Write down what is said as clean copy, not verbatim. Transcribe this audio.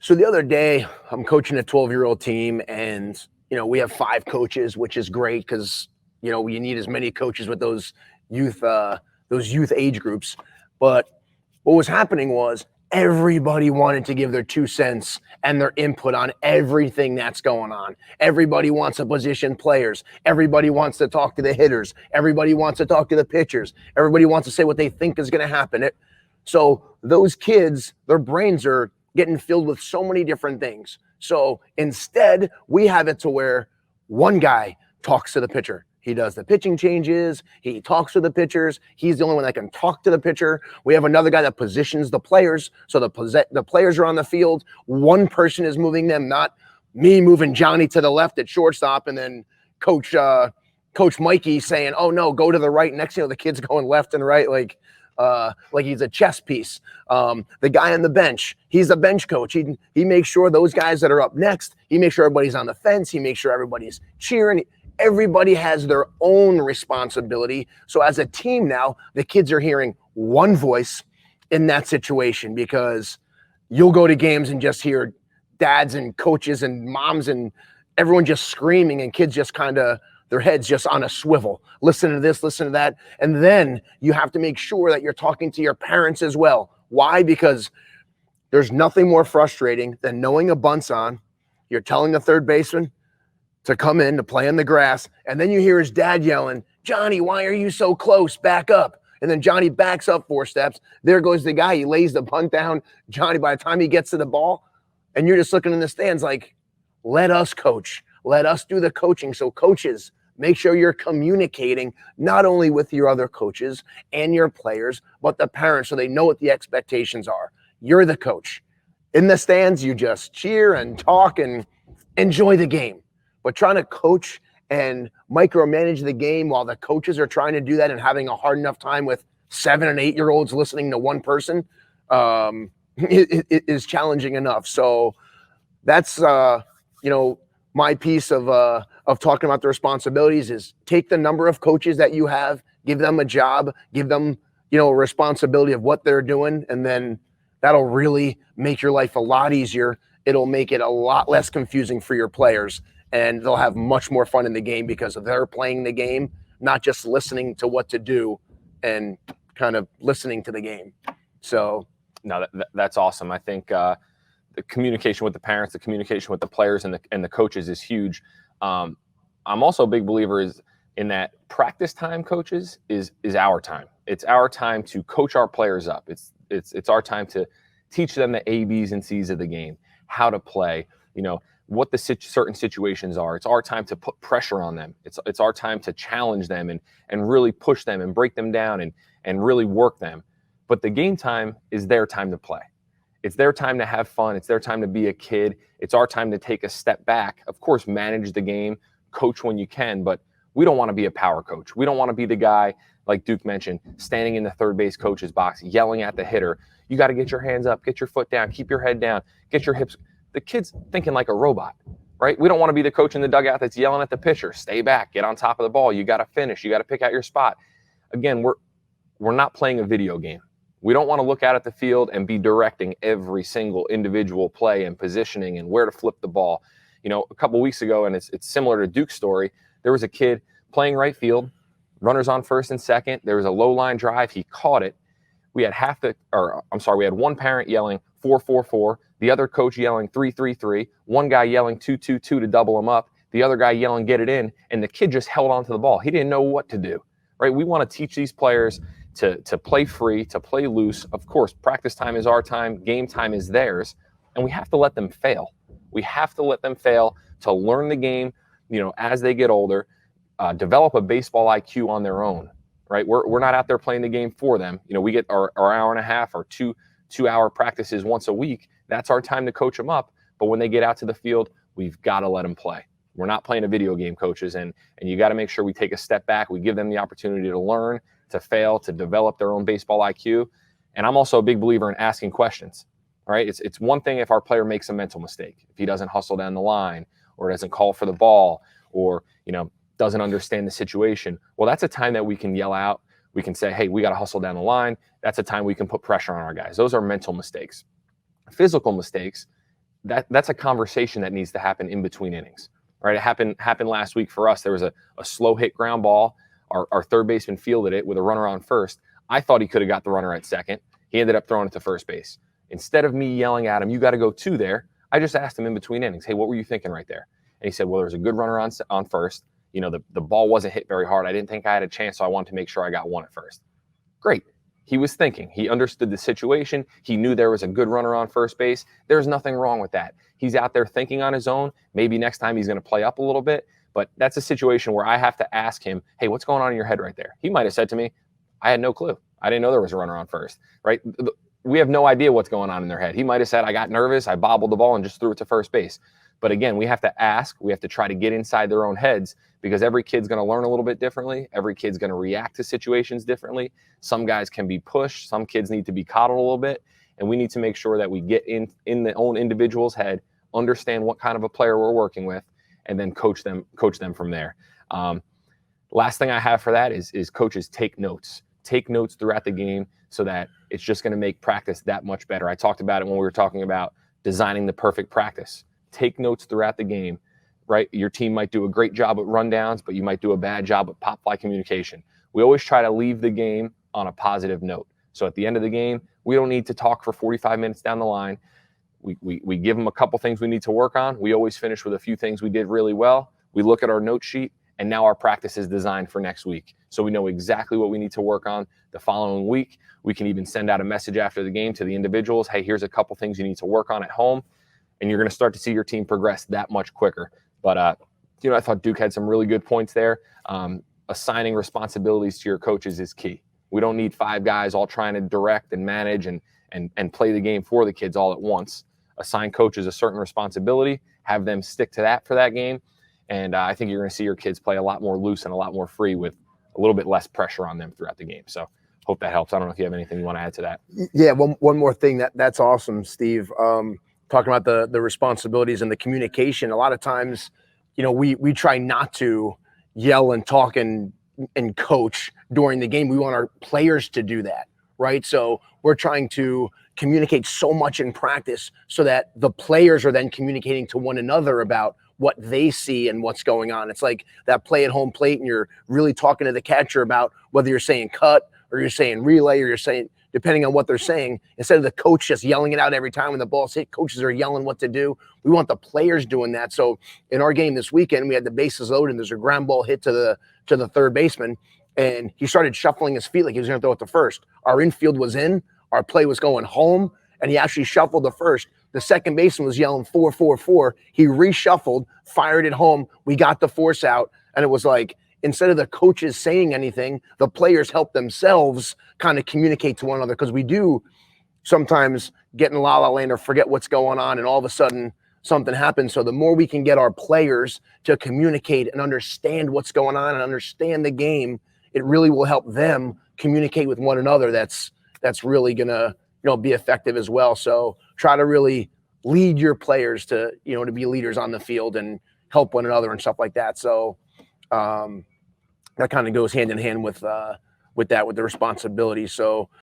So the other day, I'm coaching a 12-year-old team, and we have 5 coaches, which is great because you need as many coaches with youth those youth age groups. But what was happening was everybody wanted to give their 2 cents and their input on everything that's going on. Everybody wants to position players. Everybody wants to talk to the hitters. Everybody wants to talk to the pitchers. Everybody wants to say what they think is going to happen. So those kids, their brains are getting filled with so many different things. So instead, we have it to where one guy talks to the pitcher. He does the pitching changes. He talks to the pitchers. He's the only one that can talk to the pitcher. We have another guy that positions the players. So the players are on the field. One person is moving them, not me moving Johnny to the left at shortstop and then Coach Mikey saying, "Oh no, go to the right." Next thing you know, the kid's going left and right like he's a chess piece. The guy on the bench, he's a bench coach. He makes sure those guys that are up next, he makes sure everybody's on the fence. He makes sure everybody's cheering. Everybody has their own responsibility. So as a team now, the kids are hearing one voice in that situation, because you'll go to games and just hear dads and coaches and moms and everyone just screaming, and kids just kind of, their heads just on a swivel. Listen to this, listen to that. And then you have to make sure that you're talking to your parents as well. Why? Because there's nothing more frustrating than knowing a bunt's on. You're telling the third baseman to come in to play in the grass, and then you hear his dad yelling, "Johnny, why are you so close? Back up." And then Johnny backs up 4 steps. There goes the guy. He lays the bunt down. Johnny, by the time he gets to the ball, and you're just looking in the stands like, let us coach. Let us do the coaching. So coaches, make sure you're communicating not only with your other coaches and your players, but the parents, so they know what the expectations are. You're the coach. In the stands, you just cheer and talk and enjoy the game. But trying to coach and micromanage the game while the coaches are trying to do that and having a hard enough time with 7 and 8-year-olds listening to one person, it is challenging enough. So that's my piece of talking about the responsibilities is take the number of coaches that you have, give them a job, give them a responsibility of what they're doing, and then that'll really make your life a lot easier. It'll make it a lot less confusing for your players, and they'll have much more fun in the game because they're playing the game, not just listening to what to do and kind of listening to the game. So no, that's awesome. I think the communication with the parents, the communication with the players and the coaches is huge. I'm also a big believer in that practice time, coaches, is our time. It's our time to coach our players up. It's our time to teach them the A, B's, and C's of the game, how to play, what the certain situations are. It's our time to put pressure on them. It's our time to challenge them and really push them and break them down and really work them. But the game time is their time to play. It's their time to have fun. It's their time to be a kid. It's our time to take a step back. Of course, manage the game, coach when you can, but we don't want to be a power coach. We don't want to be the guy, like Duke mentioned, standing in the third base coach's box, yelling at the hitter. You got to get your hands up, get your foot down, keep your head down, get your hips. The kid's thinking like a robot, right? We don't want to be the coach in the dugout that's yelling at the pitcher. Stay back, get on top of the ball. You got to finish. You got to pick out your spot. Again, we're not playing a video game. We don't want to look out at the field and be directing every single individual play and positioning and where to flip the ball. A couple weeks ago, and it's similar to Duke's story, there was a kid playing right field, runners on first and second. There was a low line drive. He caught it. We had we had one parent yelling 4-4-4, the other coach yelling 3-3-3, one guy yelling 2-2-2 to double him up, the other guy yelling get it in, and the kid just held on to the ball. He didn't know what to do, right? We want to teach these players to play free, to play loose. Of course, practice time is our time, game time is theirs, and we have to let them fail. We have to let them fail to learn the game, as they get older, develop a baseball IQ on their own, right? We're not out there playing the game for them. We get our hour and a half or two-hour practices once a week. That's our time to coach them up. But when they get out to the field, we've got to let them play. We're not playing a video game, coaches, and you got to make sure we take a step back. We give them the opportunity to learn, to fail, to develop their own baseball IQ. And I'm also a big believer in asking questions, right? It's one thing if our player makes a mental mistake, if he doesn't hustle down the line or doesn't call for the ball or, doesn't understand the situation. Well, that's a time that we can yell out. We can say, hey, we got to hustle down the line. That's a time we can put pressure on our guys. Those are mental mistakes. Physical mistakes, that's a conversation that needs to happen in between innings, right? It happened last week for us. There was a slow hit ground ball. Our third baseman fielded it with a runner on first. I thought he could have got the runner at second. He ended up throwing it to first base. Instead of me yelling at him, "You got to go two there," I just asked him in between innings, "Hey, what were you thinking right there?" And he said, "Well, there was a good runner on first. You know, the ball wasn't hit very hard. I didn't think I had a chance, so I wanted to make sure I got one at first." Great. He was thinking. He understood the situation. He knew there was a good runner on first base. There's nothing wrong with that. He's out there thinking on his own. Maybe next time he's going to play up a little bit, but that's a situation where I have to ask him, "Hey, what's going on in your head right there?" He might have said to me, "I had no clue. I didn't know there was a runner on first," right? We have no idea what's going on in their head. He might have said, "I got nervous. I bobbled the ball and just threw it to first base." But again, we have to ask. We have to try to get inside their own heads, because every kid's going to learn a little bit differently. Every kid's going to react to situations differently. Some guys can be pushed. Some kids need to be coddled a little bit. And we need to make sure that we get in the own individual's head, understand what kind of a player we're working with, and then coach them from there. Last thing I have for that is coaches take notes. Take notes throughout the game, so that it's just going to make practice that much better. I talked about it when we were talking about designing the perfect practice. Take notes throughout the game, right? Your team might do a great job at rundowns, but you might do a bad job at pop fly communication. We always try to leave the game on a positive note. So at the end of the game, we don't need to talk for 45 minutes down the line. We give them a couple things we need to work on. We always finish with a few things we did really well. We look at our note sheet, and now our practice is designed for next week. So we know exactly what we need to work on the following week. We can even send out a message after the game to the individuals. "Hey, here's a couple things you need to work on at home." And you're going to start to see your team progress that much quicker. But, I thought Duke had some really good points there. Assigning responsibilities to your coaches is key. We don't need 5 guys all trying to direct and manage and play the game for the kids all at once. Assign coaches a certain responsibility, have them stick to that for that game. And I think you're going to see your kids play a lot more loose and a lot more free with a little bit less pressure on them throughout the game. So hope that helps. I don't know if you have anything you want to add to that. Yeah, one more thing. That's awesome, Steve. Talking about the responsibilities and the communication. A lot of times, we try not to yell and talk and coach during the game. We want our players to do that, right? So we're trying to communicate so much in practice so that the players are then communicating to one another about what they see and what's going on. It's like that play at home plate, and you're really talking to the catcher about whether you're saying cut or you're saying relay or you're saying, depending on what they're saying, instead of the coach just yelling it out every time when the ball's hit. Coaches are yelling what to do. We want the players doing that. So in our game this weekend, we had the bases loaded, and there's a ground ball hit to the third baseman, and he started shuffling his feet like he was going to throw it to first. Our infield was in, our play was going home, and he actually shuffled to first. The second baseman was yelling 4, 4, 4. He reshuffled, fired it home. We got the force out, and it was like, instead of the coaches saying anything, the players help themselves kind of communicate to one another, because we do sometimes get in la-la land or forget what's going on, and all of a sudden something happens. So the more we can get our players to communicate and understand what's going on and understand the game, it really will help them communicate with one another. That's really going to be effective as well. So try to really lead your players to be leaders on the field and help one another and stuff like that. So that kind of goes hand in hand with the responsibility. So